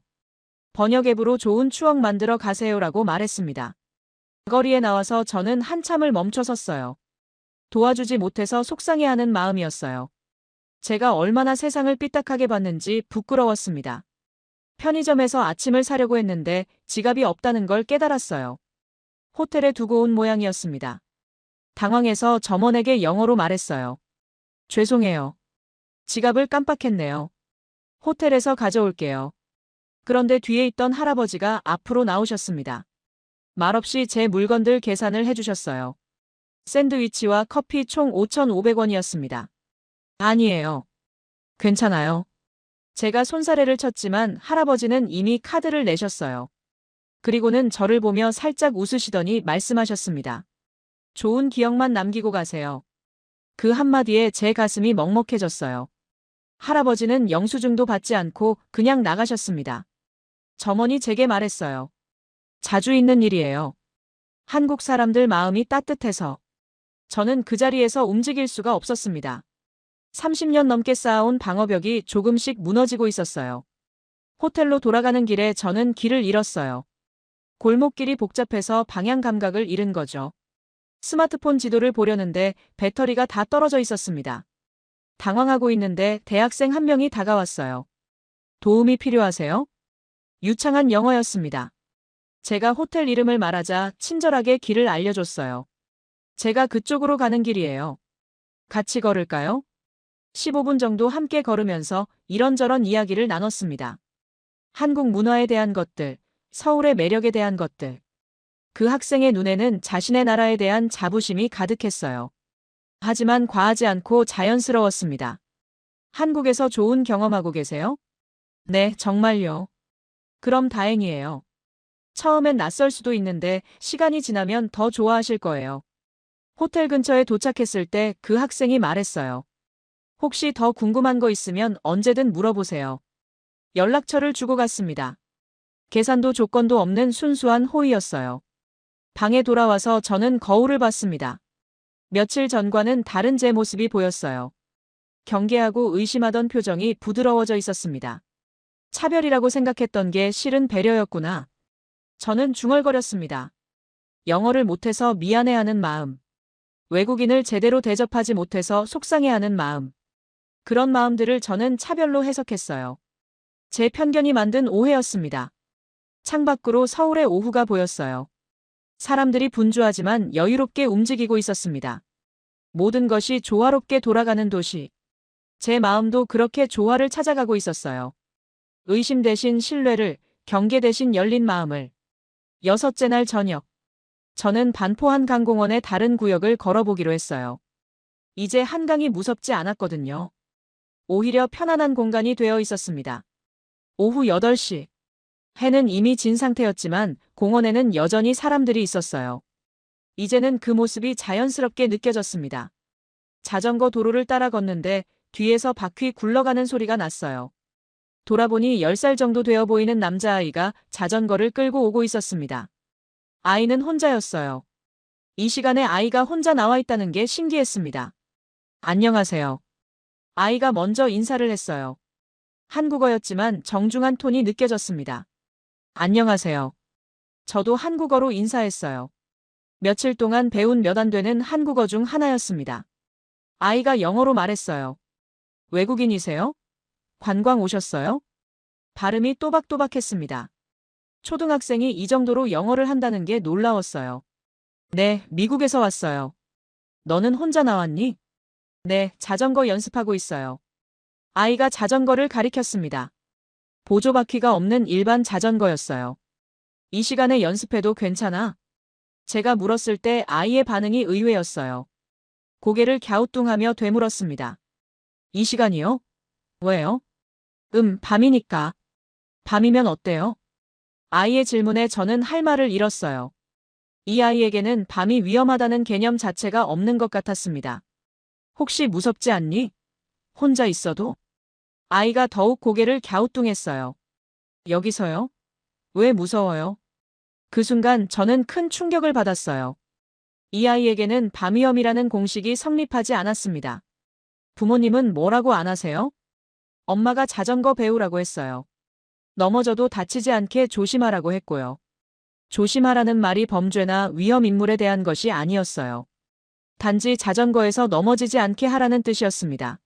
번역 앱으로 좋은 추억 만들어 가세요라고 말했습니다. 거리에 나와서 저는 한참을 멈춰 섰어요. 도와주지 못해서 속상해하는 마음이었어요. 제가 얼마나 세상을 삐딱하게 봤는지 부끄러웠습니다. 편의점에서 아침을 사려고 했는데 지갑이 없다는 걸 깨달았어요. 호텔에 두고 온 모양이었습니다. 당황해서 점원에게 영어로 말했어요. 죄송해요. 지갑을 깜빡했네요. 호텔에서 가져올게요. 그런데 뒤에 있던 할아버지가 앞으로 나오셨습니다. 말없이 제 물건들 계산을 해주셨어요. 샌드위치와 커피 총 5,500원이었습니다. 아니에요. 괜찮아요. 제가 손사래를 쳤지만 할아버지는 이미 카드를 내셨어요. 그리고는 저를 보며 살짝 웃으시더니 말씀하셨습니다. 좋은 기억만 남기고 가세요. 그 한마디에 제 가슴이 먹먹해졌어요. 할아버지는 영수증도 받지 않고 그냥 나가셨습니다. 점원이 제게 말했어요. 자주 있는 일이에요. 한국 사람들 마음이 따뜻해서. 저는 그 자리에서 움직일 수가 없었습니다. 30년 넘게 쌓아온 방어벽이 조금씩 무너지고 있었어요. 호텔로 돌아가는 길에 저는 길을 잃었어요. 골목길이 복잡해서 방향 감각을 잃은 거죠. 스마트폰 지도를 보려는데 배터리가 다 떨어져 있었습니다. 당황하고 있는데 대학생 한 명이 다가왔어요. 도움이 필요하세요? 유창한 영어였습니다. 제가 호텔 이름을 말하자 친절하게 길을 알려줬어요. 제가 그쪽으로 가는 길이에요. 같이 걸을까요? 15분 정도 함께 걸으면서 이런저런 이야기를 나눴습니다. 한국 문화에 대한 것들, 서울의 매력에 대한 것들. 그 학생의 눈에는 자신의 나라에 대한 자부심이 가득했어요. 하지만 과하지 않고 자연스러웠습니다. 한국에서 좋은 경험하고 계세요? 네, 정말요. 그럼 다행이에요. 처음엔 낯설 수도 있는데 시간이 지나면 더 좋아하실 거예요. 호텔 근처에 도착했을 때 그 학생이 말했어요. 혹시 더 궁금한 거 있으면 언제든 물어보세요. 연락처를 주고 갔습니다. 계산도 조건도 없는 순수한 호의였어요. 방에 돌아와서 저는 거울을 봤습니다. 며칠 전과는 다른 제 모습이 보였어요. 경계하고 의심하던 표정이 부드러워져 있었습니다. 차별이라고 생각했던 게 실은 배려였구나. 저는 중얼거렸습니다. 영어를 못해서 미안해하는 마음. 외국인을 제대로 대접하지 못해서 속상해하는 마음. 그런 마음들을 저는 차별로 해석했어요. 제 편견이 만든 오해였습니다. 창밖으로 서울의 오후가 보였어요. 사람들이 분주하지만 여유롭게 움직이고 있었습니다. 모든 것이 조화롭게 돌아가는 도시. 제 마음도 그렇게 조화를 찾아가고 있었어요. 의심 대신 신뢰를, 경계 대신 열린 마음을. 여섯째 날 저녁. 저는 반포 한강공원의 다른 구역을 걸어보기로 했어요. 이제 한강이 무섭지 않았거든요. 오히려 편안한 공간이 되어 있었습니다. 오후 8시. 해는 이미 진 상태였지만 공원에는 여전히 사람들이 있었어요. 이제는 그 모습이 자연스럽게 느껴졌습니다. 자전거 도로를 따라 걷는데 뒤에서 바퀴 굴러가는 소리가 났어요. 돌아보니 10살 정도 되어 보이는 남자아이가 자전거를 끌고 오고 있었습니다. 아이는 혼자였어요. 이 시간에 아이가 혼자 나와 있다는 게 신기했습니다. 안녕하세요. 아이가 먼저 인사를 했어요. 한국어였지만 정중한 톤이 느껴졌습니다. 안녕하세요. 저도 한국어로 인사했어요. 며칠 동안 배운 몇 안 되는 한국어 중 하나였습니다. 아이가 영어로 말했어요. 외국인이세요? 관광 오셨어요? 발음이 또박또박했습니다. 초등학생이 이 정도로 영어를 한다는 게 놀라웠어요. 네, 미국에서 왔어요. 너는 혼자 나왔니? 네, 자전거 연습하고 있어요. 아이가 자전거를 가리켰습니다. 보조바퀴가 없는 일반 자전거였어요. 이 시간에 연습해도 괜찮아? 제가 물었을 때 아이의 반응이 의외였어요. 고개를 갸우뚱하며 되물었습니다. 이 시간이요? 왜요? 밤이니까. 밤이면 어때요? 아이의 질문에 저는 할 말을 잃었어요. 이 아이에게는 밤이 위험하다는 개념 자체가 없는 것 같았습니다. 혹시 무섭지 않니? 혼자 있어도? 아이가 더욱 고개를 갸우뚱했어요. 여기서요? 왜 무서워요? 그 순간 저는 큰 충격을 받았어요. 이 아이에게는 밤위험이라는 공식이 성립하지 않았습니다. 부모님은 뭐라고 안 하세요? 엄마가 자전거 배우라고 했어요. 넘어져도 다치지 않게 조심하라고 했고요. 조심하라는 말이 범죄나 위험 인물에 대한 것이 아니었어요. 단지 자전거에서 넘어지지 않게 하라는 뜻이었습니다.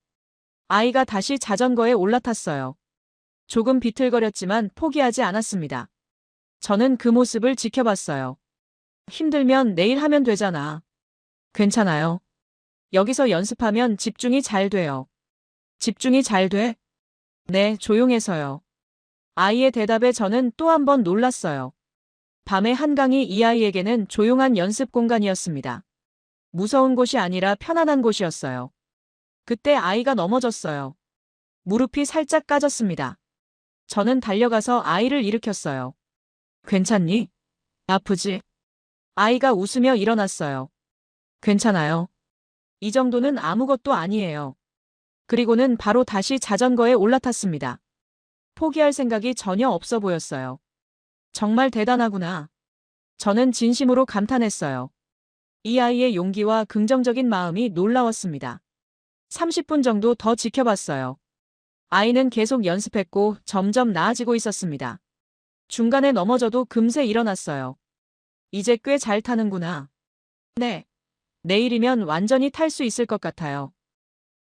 아이가 다시 자전거에 올라탔어요. 조금 비틀거렸지만 포기하지 않았습니다. 저는 그 모습을 지켜봤어요. 힘들면 내일 하면 되잖아. 괜찮아요. 여기서 연습하면 집중이 잘 돼요. 집중이 잘 돼? 네, 조용해서요. 아이의 대답에 저는 또 한 번 놀랐어요. 밤의 한강이 이 아이에게는 조용한 연습 공간이었습니다. 무서운 곳이 아니라 편안한 곳이었어요. 그때 아이가 넘어졌어요. 무릎이 살짝 까졌습니다. 저는 달려가서 아이를 일으켰어요. 괜찮니? 아프지? 아이가 웃으며 일어났어요. 괜찮아요. 이 정도는 아무것도 아니에요. 그리고는 바로 다시 자전거에 올라탔습니다. 포기할 생각이 전혀 없어 보였어요. 정말 대단하구나. 저는 진심으로 감탄했어요. 이 아이의 용기와 긍정적인 마음이 놀라웠습니다. 30분 정도 더 지켜봤어요. 아이는 계속 연습했고 점점 나아지고 있었습니다. 중간에 넘어져도 금세 일어났어요. 이제 꽤 잘 타는구나. 네. 내일이면 완전히 탈 수 있을 것 같아요.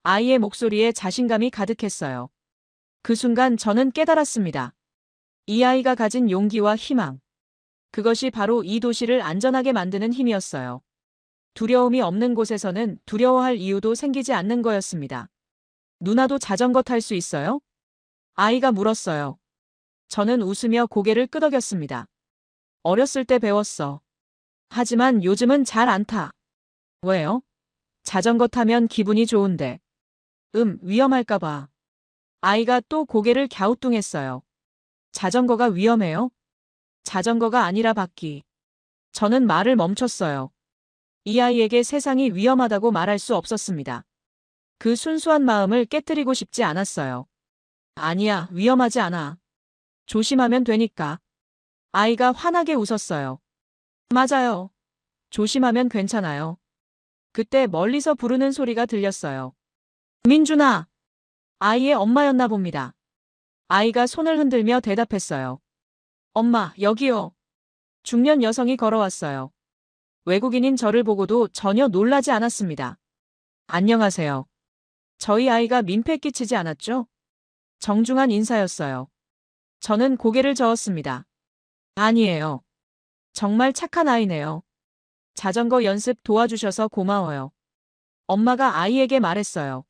아이의 목소리에 자신감이 가득했어요. 그 순간 저는 깨달았습니다. 이 아이가 가진 용기와 희망. 그것이 바로 이 도시를 안전하게 만드는 힘이었어요. 두려움이 없는 곳에서는 두려워할 이유도 생기지 않는 거였습니다. 누나도 자전거 탈 수 있어요? 아이가 물었어요. 저는 웃으며 고개를 끄덕였습니다. 어렸을 때 배웠어. 하지만 요즘은 잘 안 타. 왜요? 자전거 타면 기분이 좋은데. 위험할까봐. 아이가 또 고개를 갸우뚱했어요. 자전거가 위험해요? 자전거가 아니라 바퀴. 저는 말을 멈췄어요. 이 아이에게 세상이 위험하다고 말할 수 없었습니다. 그 순수한 마음을 깨뜨리고 싶지 않았어요. 아니야, 위험하지 않아. 조심하면 되니까. 아이가 환하게 웃었어요. 맞아요. 조심하면 괜찮아요. 그때 멀리서 부르는 소리가 들렸어요. 민준아! 아이의 엄마였나 봅니다. 아이가 손을 흔들며 대답했어요. 엄마, 여기요. 중년 여성이 걸어왔어요. 외국인인 저를 보고도 전혀 놀라지 않았습니다. 안녕하세요. 저희 아이가 민폐 끼치지 않았죠? 정중한 인사였어요. 저는 고개를 저었습니다. 아니에요. 정말 착한 아이네요. 자전거 연습 도와주셔서 고마워요. 엄마가 아이에게 말했어요.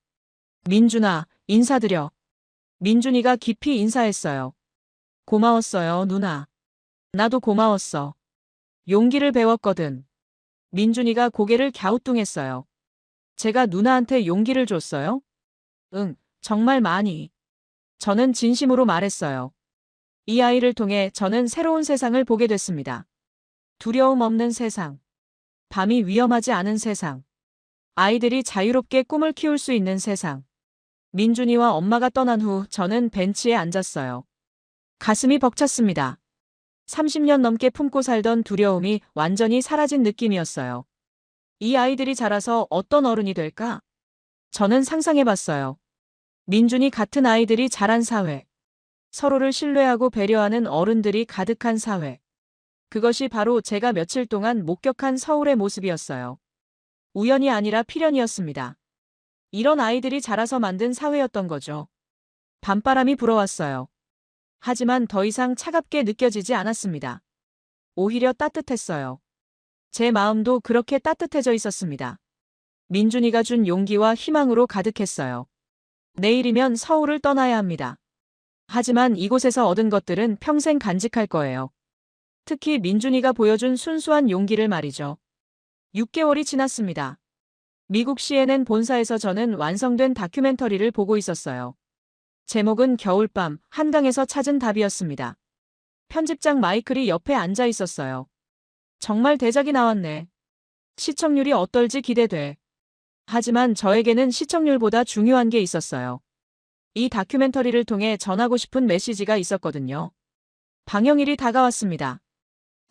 민준아, 인사드려. 민준이가 깊이 인사했어요. 고마웠어요, 누나. 나도 고마웠어. 용기를 배웠거든. 민준이가 고개를 갸우뚱했어요. 제가 누나한테 용기를 줬어요? 응, 정말 많이. 저는 진심으로 말했어요. 이 아이를 통해 저는 새로운 세상을 보게 됐습니다. 두려움 없는 세상. 밤이 위험하지 않은 세상. 아이들이 자유롭게 꿈을 키울 수 있는 세상. 민준이와 엄마가 떠난 후 저는 벤치에 앉았어요. 가슴이 벅찼습니다. 30년 넘게 품고 살던 두려움이 완전히 사라진 느낌이었어요. 이 아이들이 자라서 어떤 어른이 될까? 저는 상상해봤어요. 민준이 같은 아이들이 자란 사회. 서로를 신뢰하고 배려하는 어른들이 가득한 사회. 그것이 바로 제가 며칠 동안 목격한 서울의 모습이었어요. 우연이 아니라 필연이었습니다. 이런 아이들이 자라서 만든 사회였던 거죠. 밤바람이 불어왔어요. 하지만 더 이상 차갑게 느껴지지 않았습니다. 오히려 따뜻했어요. 제 마음도 그렇게 따뜻해져 있었습니다. 민준이가 준 용기와 희망으로 가득했어요. 내일이면 서울을 떠나야 합니다. 하지만 이곳에서 얻은 것들은 평생 간직할 거예요. 특히 민준이가 보여준 순수한 용기를 말이죠. 6개월이 지났습니다. 미국 CNN 본사에서 저는 완성된 다큐멘터리를 보고 있었어요. 제목은 겨울밤, 한강에서 찾은 답이었습니다. 편집장 마이클이 옆에 앉아 있었어요. 정말 대작이 나왔네. 시청률이 어떨지 기대돼. 하지만 저에게는 시청률보다 중요한 게 있었어요. 이 다큐멘터리를 통해 전하고 싶은 메시지가 있었거든요. 방영일이 다가왔습니다.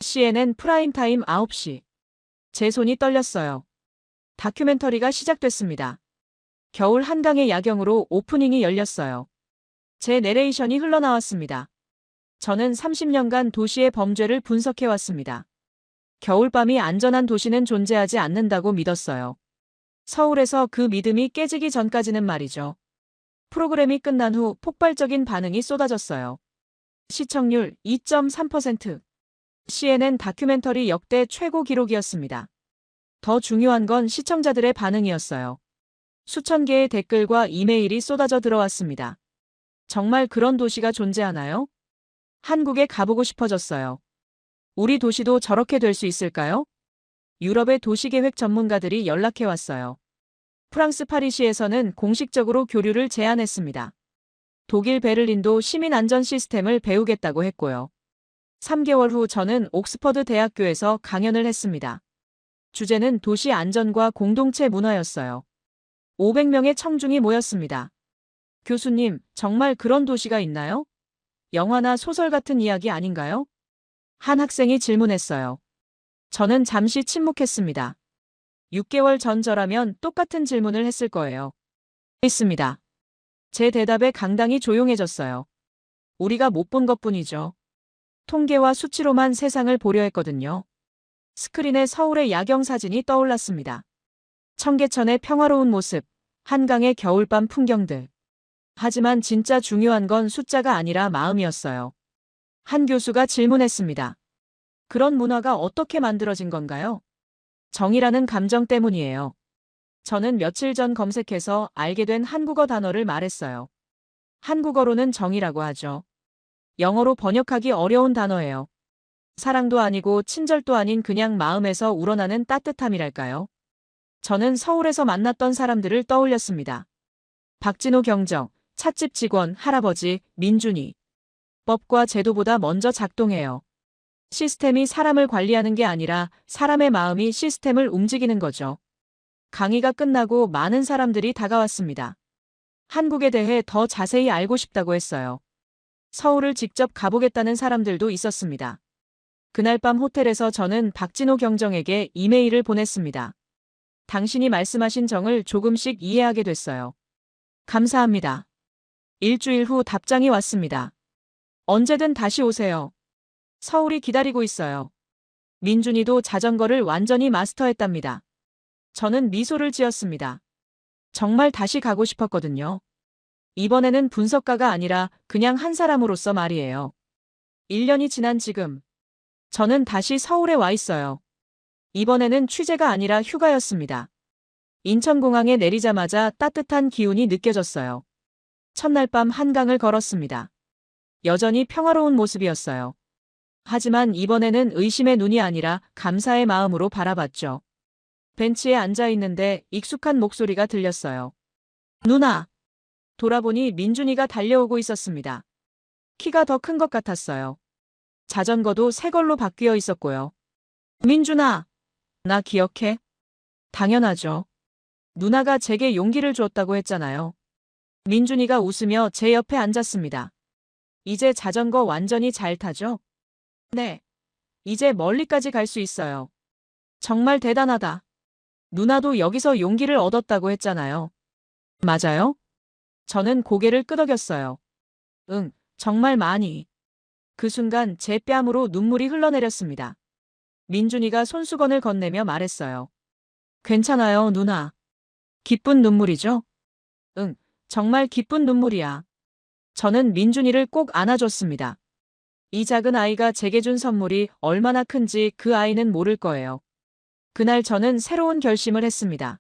CNN 프라임타임 9시. 제 손이 떨렸어요. 다큐멘터리가 시작됐습니다. 겨울 한강의 야경으로 오프닝이 열렸어요. 제 내레이션이 흘러나왔습니다. 저는 30년간 도시의 범죄를 분석해왔습니다. 겨울밤이 안전한 도시는 존재하지 않는다고 믿었어요. 서울에서 그 믿음이 깨지기 전까지는 말이죠. 프로그램이 끝난 후 폭발적인 반응이 쏟아졌어요. 시청률 2.3%. CNN 다큐멘터리 역대 최고 기록이었습니다. 더 중요한 건 시청자들의 반응이었어요. 수천 개의 댓글과 이메일이 쏟아져 들어왔습니다. 정말 그런 도시가 존재하나요? 한국에 가보고 싶어졌어요. 우리 도시도 저렇게 될 수 있을까요? 유럽의 도시계획 전문가들이 연락해왔어요. 프랑스 파리시에서는 공식적으로 교류를 제안했습니다. 독일 베를린도 시민안전 시스템을 배우겠다고 했고요. 3개월 후 저는 옥스퍼드 대학교에서 강연을 했습니다. 주제는 도시 안전과 공동체 문화였어요. 500명의 청중이 모였습니다. 교수님, 정말 그런 도시가 있나요? 영화나 소설 같은 이야기 아닌가요? 한 학생이 질문했어요. 저는 잠시 침묵했습니다. 6개월 전 저라면 똑같은 질문을 했을 거예요. 있습니다. 제 대답에 강당이 조용해졌어요. 우리가 못 본 것뿐이죠. 통계와 수치로만 세상을 보려 했거든요. 스크린에 서울의 야경 사진이 떠올랐습니다. 청계천의 평화로운 모습, 한강의 겨울밤 풍경들. 하지만 진짜 중요한 건 숫자가 아니라 마음이었어요. 한 교수가 질문했습니다. 그런 문화가 어떻게 만들어진 건가요? 정이라는 감정 때문이에요. 저는 며칠 전 검색해서 알게 된 한국어 단어를 말했어요. 한국어로는 정이라고 하죠. 영어로 번역하기 어려운 단어예요. 사랑도 아니고 친절도 아닌 그냥 마음에서 우러나는 따뜻함이랄까요? 저는 서울에서 만났던 사람들을 떠올렸습니다. 박진호 경정, 찻집 직원, 할아버지, 민준이. 법과 제도보다 먼저 작동해요. 시스템이 사람을 관리하는 게 아니라 사람의 마음이 시스템을 움직이는 거죠. 강의가 끝나고 많은 사람들이 다가왔습니다. 한국에 대해 더 자세히 알고 싶다고 했어요. 서울을 직접 가보겠다는 사람들도 있었습니다. 그날 밤 호텔에서 저는 박진호 경정에게 이메일을 보냈습니다. 당신이 말씀하신 정을 조금씩 이해하게 됐어요. 감사합니다. 일주일 후 답장이 왔습니다. 언제든 다시 오세요. 서울이 기다리고 있어요. 민준이도 자전거를 완전히 마스터했답니다. 저는 미소를 지었습니다. 정말 다시 가고 싶었거든요. 이번에는 분석가가 아니라 그냥 한 사람으로서 말이에요. 1년이 지난 지금, 저는 다시 서울에 와 있어요. 이번에는 취재가 아니라 휴가였습니다. 인천공항에 내리자마자 따뜻한 기운이 느껴졌어요. 첫날 밤 한강을 걸었습니다. 여전히 평화로운 모습이었어요. 하지만 이번에는 의심의 눈이 아니라 감사의 마음으로 바라봤죠. 벤치에 앉아 있는데 익숙한 목소리가 들렸어요. 누나! 돌아보니 민준이가 달려오고 있었습니다. 키가 더 큰 것 같았어요. 자전거도 새 걸로 바뀌어 있었고요. 민준아! 나 기억해? 당연하죠. 누나가 제게 용기를 줬다고 했잖아요. 민준이가 웃으며 제 옆에 앉았습니다. 이제 자전거 완전히 잘 타죠? 네. 이제 멀리까지 갈 수 있어요. 정말 대단하다. 누나도 여기서 용기를 얻었다고 했잖아요. 맞아요? 저는 고개를 끄덕였어요. 응, 정말 많이. 그 순간 제 뺨으로 눈물이 흘러내렸습니다. 민준이가 손수건을 건네며 말했어요. 괜찮아요, 누나. 기쁜 눈물이죠? 응, 정말 기쁜 눈물이야. 저는 민준이를 꼭 안아줬습니다. 이 작은 아이가 제게 준 선물이 얼마나 큰지 그 아이는 모를 거예요. 그날 저는 새로운 결심을 했습니다.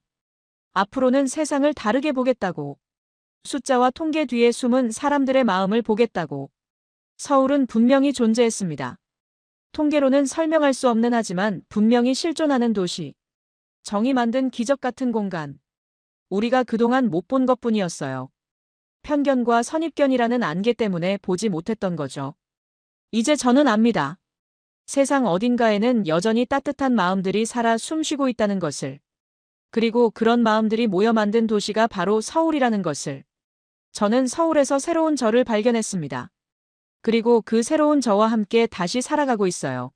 앞으로는 세상을 다르게 보겠다고. 숫자와 통계 뒤에 숨은 사람들의 마음을 보겠다고. 서울은 분명히 존재했습니다. 통계로는 설명할 수 없는 하지만 분명히 실존하는 도시. 정이 만든 기적 같은 공간. 우리가 그동안 못 본 것뿐이었어요. 편견과 선입견이라는 안개 때문에 보지 못했던 거죠. 이제 저는 압니다. 세상 어딘가에는 여전히 따뜻한 마음들이 살아 숨쉬고 있다는 것을. 그리고 그런 마음들이 모여 만든 도시가 바로 서울이라는 것을. 저는 서울에서 새로운 저를 발견했습니다. 그리고 그 새로운 저와 함께 다시 살아가고 있어요.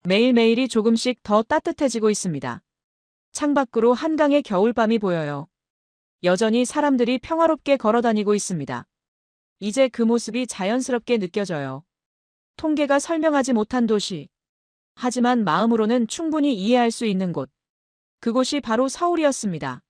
매일매일이 조금씩 더 따뜻해지고 있습니다. 창밖으로 한강의 겨울밤이 보여요. 여전히 사람들이 평화롭게 걸어다니고 있습니다. 이제 그 모습이 자연스럽게 느껴져요. 통계가 설명하지 못한 도시. 하지만 마음으로는 충분히 이해할 수 있는 곳. 그곳이 바로 서울이었습니다.